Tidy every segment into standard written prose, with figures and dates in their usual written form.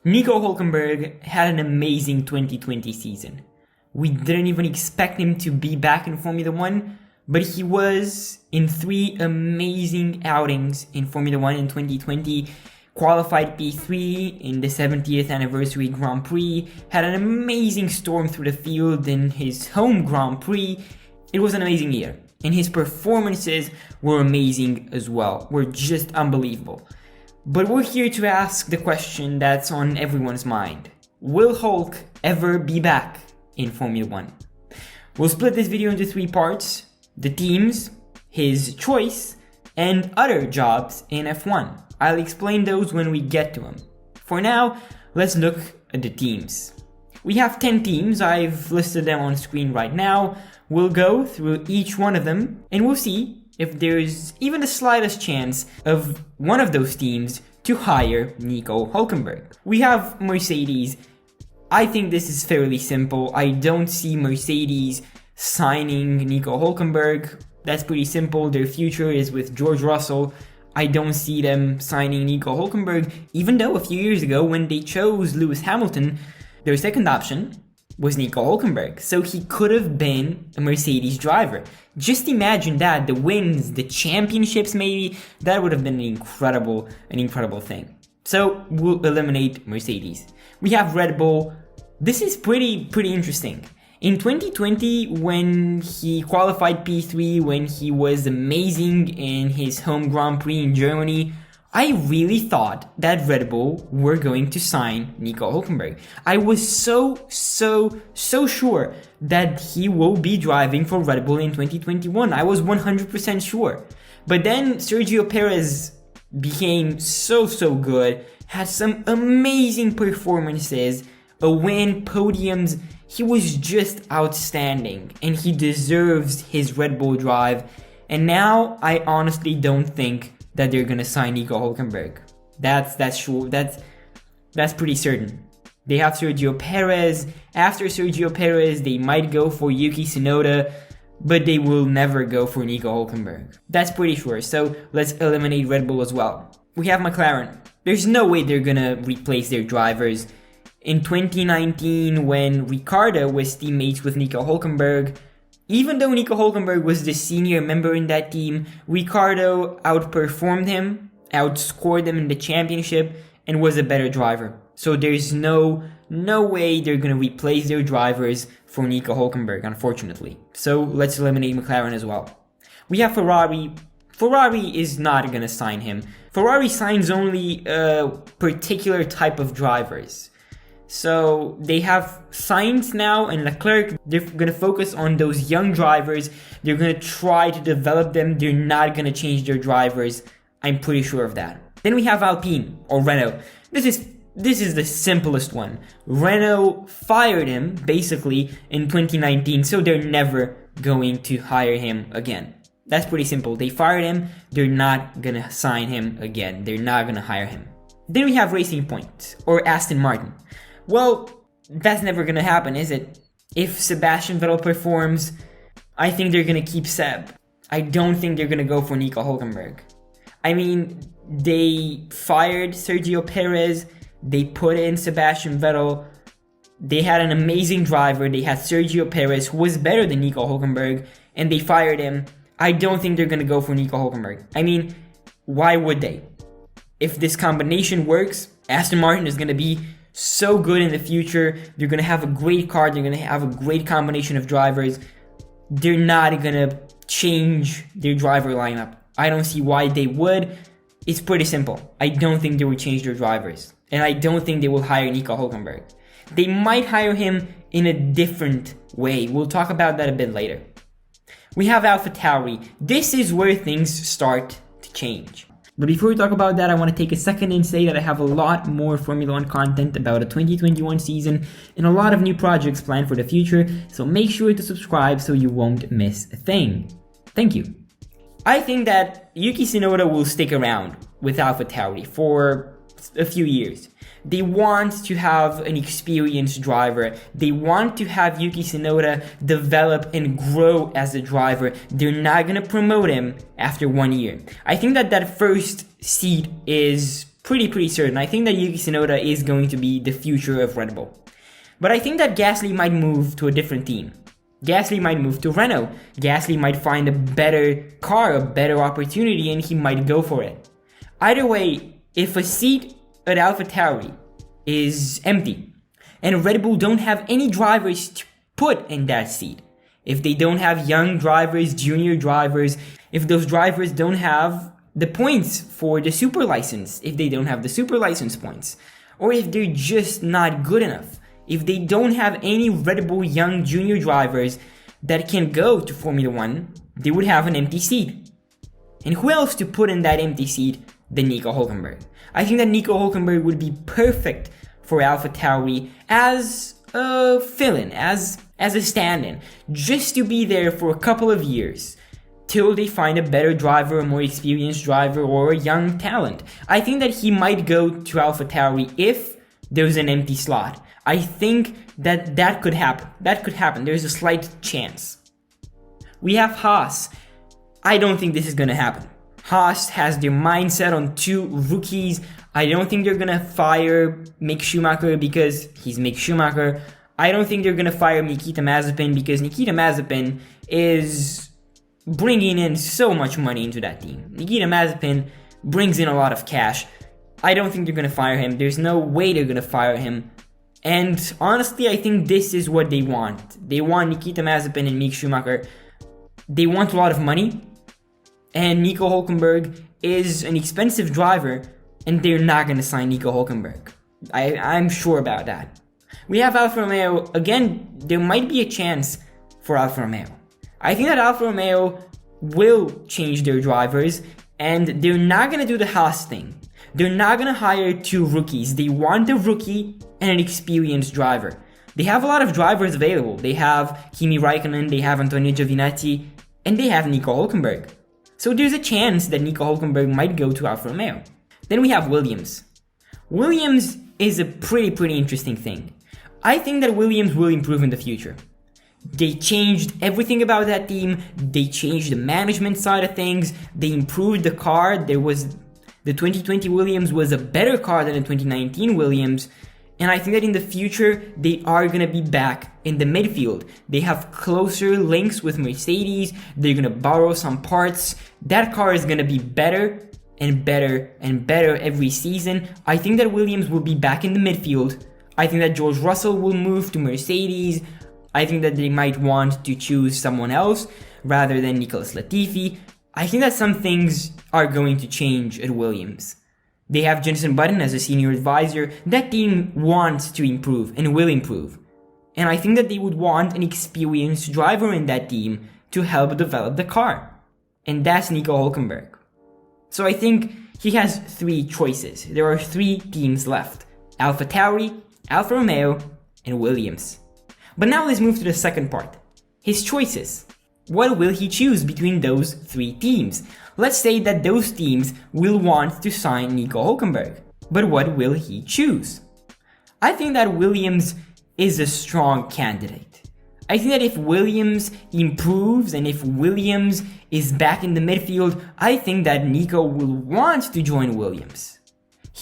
Nico Hulkenberg had an amazing 2020 season. We didn't even expect him to be back in Formula 1, but he was in 3 amazing outings in Formula 1 in 2020. Qualified P3 in the 70th anniversary Grand Prix, had an amazing storm through the field in his home Grand Prix. It was an amazing year, and his performances were amazing as well, were just unbelievable. But we're here to ask the question that's on everyone's mind. Will Hulk ever be back in Formula 1? We'll split this video into 3 parts: the teams, his choice, and other jobs in F1. I'll explain those when we get to them. For now, let's look at the teams. We have 10 teams, I've listed them on screen right now. We'll go through each one of them, and we'll see if there's even the slightest chance of one of those teams to hire Nico Hulkenberg. We have Mercedes. I think this is fairly simple. I don't see Mercedes signing Nico Hulkenberg. That's pretty simple. Their future is with George Russell. I don't see them signing Nico Hulkenberg, even though a few years ago when they chose Lewis Hamilton, their second option was Nico Hulkenberg. So he could have been a Mercedes driver. Just imagine that, the wins, the championships maybe, that would have been an incredible thing. So we'll eliminate Mercedes. We have Red Bull. This is pretty interesting. In 2020, when he qualified P3, when he was amazing in his home Grand Prix in Germany, I really thought that Red Bull were going to sign Nico Hulkenberg. I was so sure that he will be driving for Red Bull in 2021. I was 100% sure. But then Sergio Perez became so good, had some amazing performances, a win, podiums. He was just outstanding, and he deserves his Red Bull drive. And now I honestly don't think that they're gonna sign Nico Hulkenberg. That's sure. That's pretty certain. They have Sergio Perez. After Sergio Perez, they might go for Yuki Tsunoda, but they will never go for Nico Hulkenberg. That's pretty sure. So let's eliminate Red Bull as well. We have McLaren. There's no way they're gonna replace their drivers. In 2019, when Ricciardo was teammates with Nico Hulkenberg, even though Nico Hulkenberg was the senior member in that team, Ricciardo outperformed him, outscored him in the championship, and was a better driver. So there's no way they're going to replace their drivers for Nico Hulkenberg, unfortunately. So let's eliminate McLaren as well. We have Ferrari. Ferrari is not going to sign him. Ferrari signs only a particular type of drivers. So they have Sainz now and Leclerc. They're going to focus on those young drivers. They're going to try to develop them. They're not going to change their drivers. I'm pretty sure of that. Then we have Alpine or Renault. This is the simplest one. Renault fired him basically in 2019, so they're never going to hire him again. That's pretty simple. They fired him. They're not going to sign him again. They're not going to hire him. Then we have Racing Point or Aston Martin. Well, that's never going to happen, is it? If Sebastian Vettel performs, I think they're going to keep Seb. I don't think they're going to go for Nico Hulkenberg. I mean, they fired Sergio Perez. They put in Sebastian Vettel. They had an amazing driver. They had Sergio Perez, who was better than Nico Hulkenberg, and they fired him. I don't think they're going to go for Nico Hulkenberg. I mean, why would they? If this combination works, Aston Martin is going to be so good in the future. They're going to have a great car. They're going to have a great combination of drivers. They're not going to change their driver lineup. I don't see why they would. It's pretty simple. I don't think they will change their drivers. And I don't think they will hire Nico Hulkenberg. They might hire him in a different way. We'll talk about that a bit later. We have Alpha Tauri. This is where things start to change. But before we talk about that, I want to take a second and say that I have a lot more Formula 1 content about the 2021 season and a lot of new projects planned for the future, so make sure to subscribe so you won't miss a thing. Thank you. I think that Yuki Tsunoda will stick around with Alpha Tauri for a few years. They want to have an experienced driver. They want to have Yuki Tsunoda develop and grow as a driver. They're not going to promote him after 1 year. I think that first seat is pretty certain. I think that Yuki Tsunoda is going to be the future of Red Bull. But I think that Gasly might move to a different team. Gasly might move to Renault. Gasly might find a better car, a better opportunity, and he might go for it. Either way, if a seat at AlphaTauri is empty, and Red Bull don't have any drivers to put in that seat, if they don't have young drivers, junior drivers, if those drivers don't have the points for the super license, if they don't have the super license points, or if they're just not good enough, if they don't have any Red Bull young junior drivers that can go to Formula 1, they would have an empty seat. And who else to put in that empty seat than Nico Hulkenberg? I think that Nico Hulkenberg would be perfect for AlphaTauri as a fill-in, as a stand-in, just to be there for a couple of years, till they find a better driver, a more experienced driver, or a young talent. I think that he might go to AlphaTauri if there's an empty slot. I think that could happen. That could happen. There's a slight chance. We have Haas. I don't think this is going to happen. Haas has their mindset on two rookies. I don't think they're going to fire Mick Schumacher because he's Mick Schumacher. I don't think they're going to fire Nikita Mazepin because Nikita Mazepin is bringing in so much money into that team. Nikita Mazepin brings in a lot of cash. I don't think they're going to fire him. There's no way they're going to fire him. And honestly, I think this is what they want. They want Nikita Mazepin and Mick Schumacher. They want a lot of money. And Nico Hulkenberg is an expensive driver, and they're not going to sign Nico Hulkenberg. I'm sure about that. We have Alfa Romeo. Again, there might be a chance for Alfa Romeo. I think that Alfa Romeo will change their drivers, and they're not going to do the Haas thing. They're not going to hire two rookies. They want a rookie and an experienced driver. They have a lot of drivers available. They have Kimi Raikkonen, they have Antonio Giovinazzi, and they have Nico Hulkenberg. So there's a chance that Nico Hulkenberg might go to Alfa Romeo. Then we have Williams. Williams is a pretty interesting thing. I think that Williams will improve in the future. They changed everything about that team. They changed the management side of things. They improved the car. The 2020 Williams was a better car than the 2019 Williams. And I think that in the future, they are going to be back in the midfield. They have closer links with Mercedes. They're going to borrow some parts. That car is going to be better and better and better every season. I think that Williams will be back in the midfield. I think that George Russell will move to Mercedes. I think that they might want to choose someone else rather than Nicolas Latifi. I think that some things are going to change at Williams. They have Jenson Button as a senior advisor. That team wants to improve and will improve. And I think that they would want an experienced driver in that team to help develop the car. And that's Nico Hulkenberg. So I think he has three choices. There are three teams left: AlphaTauri, Alfa Romeo, and Williams. But now let's move to the second part. His choices. What will he choose between those three teams? Let's say that those teams will want to sign Nico Hulkenberg. But what will he choose? I think that Williams is a strong candidate. I think that if Williams improves and if Williams is back in the midfield, I think that Nico will want to join Williams.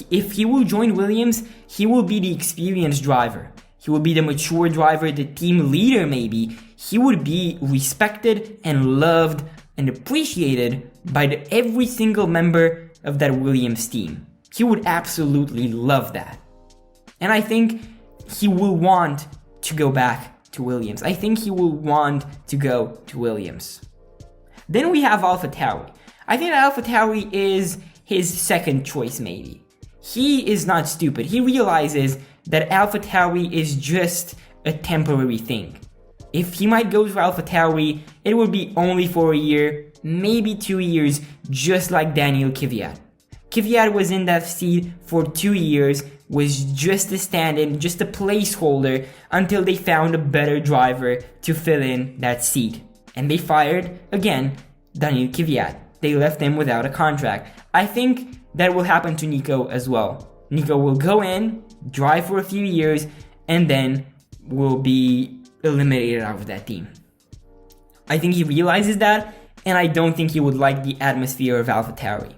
If he will join Williams, he will be the experienced driver. He will be the mature driver, the team leader maybe. He would be respected and loved and appreciated by every single member of that Williams team. He would absolutely love that. And I think he will want to go back to Williams. I think he will want to go to Williams. Then we have AlphaTauri. I think that AlphaTauri is his second choice maybe. He is not stupid. He realizes that AlphaTauri is just a temporary thing. If he might go to AlphaTauri, it would be only for a year, maybe 2 years, just like Daniel Kvyat. Kvyat was in that seat for 2 years, was just a stand-in, just a placeholder, until they found a better driver to fill in that seat. And they fired, again, Daniel Kvyat. They left him without a contract. I think that will happen to Nico as well. Nico will go in, drive for a few years, and then will be eliminated out of that team. I think he realizes that, and I don't think he would like the atmosphere of AlphaTauri.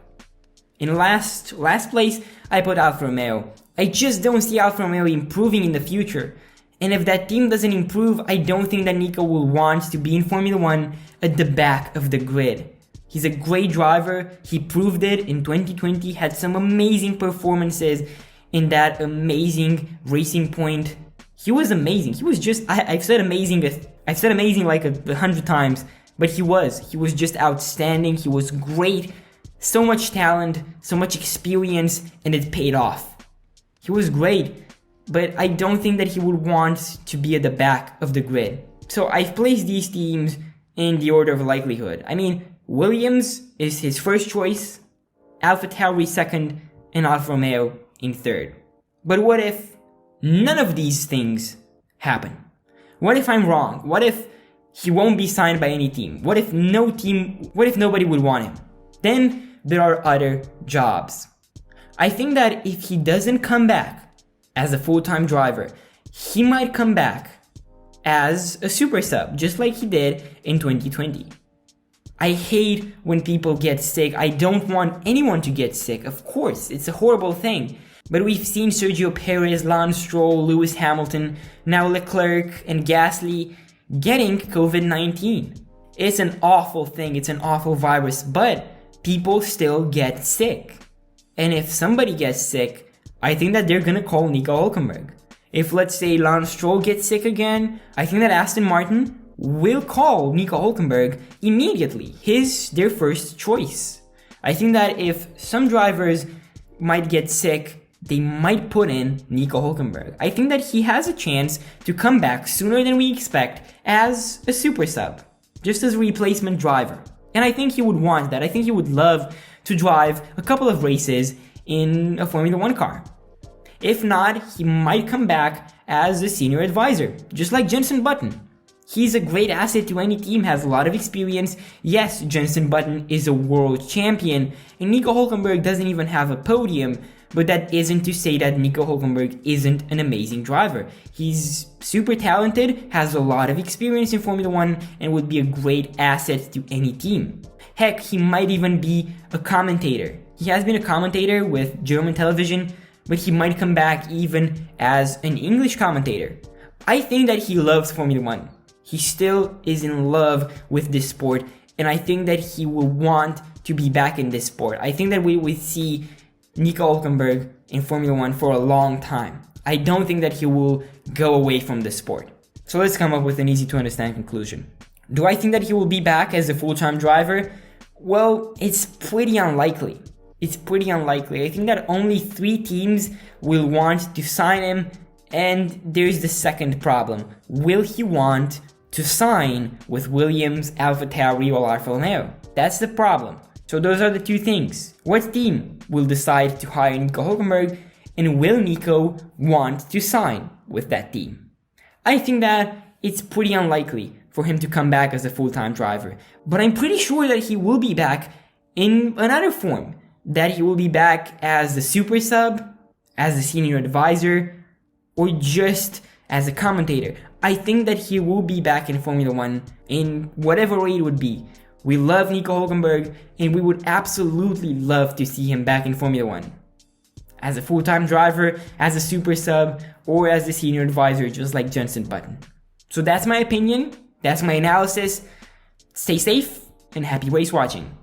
In last place, I put Alfa Romeo. I just don't see Alfa Romeo improving in the future. And if that team doesn't improve, I don't think that Nico will want to be in Formula 1 at the back of the grid. He's a great driver. He proved it in 2020, had some amazing performances in that amazing Racing Point. He was amazing. He was just, I've said amazing like 100 times, but he was just outstanding. He was great. So much talent, so much experience, and it paid off. He was great, but I don't think that he would want to be at the back of the grid. So I've placed these teams in the order of likelihood. I mean, Williams is his first choice, Alpha Tauri second, and Alfa Romeo in third. But what if none of these things happen? What if I'm wrong? What if he won't be signed by any team? What if nobody would want him? Then there are other jobs. I think that if he doesn't come back as a full-time driver, he might come back as a super sub, just like he did in 2020. I hate when people get sick. I don't want anyone to get sick. Of course, it's a horrible thing. But we've seen Sergio Perez, Lance Stroll, Lewis Hamilton, now Leclerc and Gasly getting COVID-19. It's an awful thing. It's an awful virus, but people still get sick. And if somebody gets sick, I think that they're gonna call Nico Hulkenberg. If, let's say, Lance Stroll gets sick again, I think that Aston Martin will call Nico Hulkenberg immediately. Their first choice. I think that if some drivers might get sick, they might put in Nico Hulkenberg. I think that he has a chance to come back sooner than we expect as a super sub, just as a replacement driver. And I think he would want that. I think he would love to drive a couple of races in a Formula 1 car. If not, he might come back as a senior advisor, just like Jenson Button. He's a great asset to any team, has a lot of experience. Yes, Jenson Button is a world champion, and Nico Hulkenberg doesn't even have a podium, but that isn't to say that Nico Hulkenberg isn't an amazing driver. He's super talented, has a lot of experience in Formula 1, and would be a great asset to any team. Heck, he might even be a commentator. He has been a commentator with German television, but he might come back even as an English commentator. I think that he loves Formula 1. He still is in love with this sport, and I think that he will want to be back in this sport. I think that we will see Nico Hulkenberg in Formula 1 for a long time. I don't think that he will go away from the sport. So let's come up with an easy to understand conclusion. Do I think that he will be back as a full-time driver? Well, it's pretty unlikely. I think that only 3 teams will want to sign him, and there's the second problem. Will he want to sign with Williams, Alpha Tauri, or Alfa Romeo? That's the problem. So those are the 2 things. What team will decide to hire Nico Hulkenberg, and will Nico want to sign with that team? I think that it's pretty unlikely for him to come back as a full-time driver, but I'm pretty sure that he will be back in another form. That he will be back as a super sub, as a senior advisor, or just as a commentator. I think that he will be back in Formula 1 in whatever way it would be. We love Nico Hulkenberg, and we would absolutely love to see him back in Formula 1. As a full-time driver, as a super sub, or as a senior advisor, just like Jenson Button. So that's my opinion, that's my analysis. Stay safe, and happy race watching.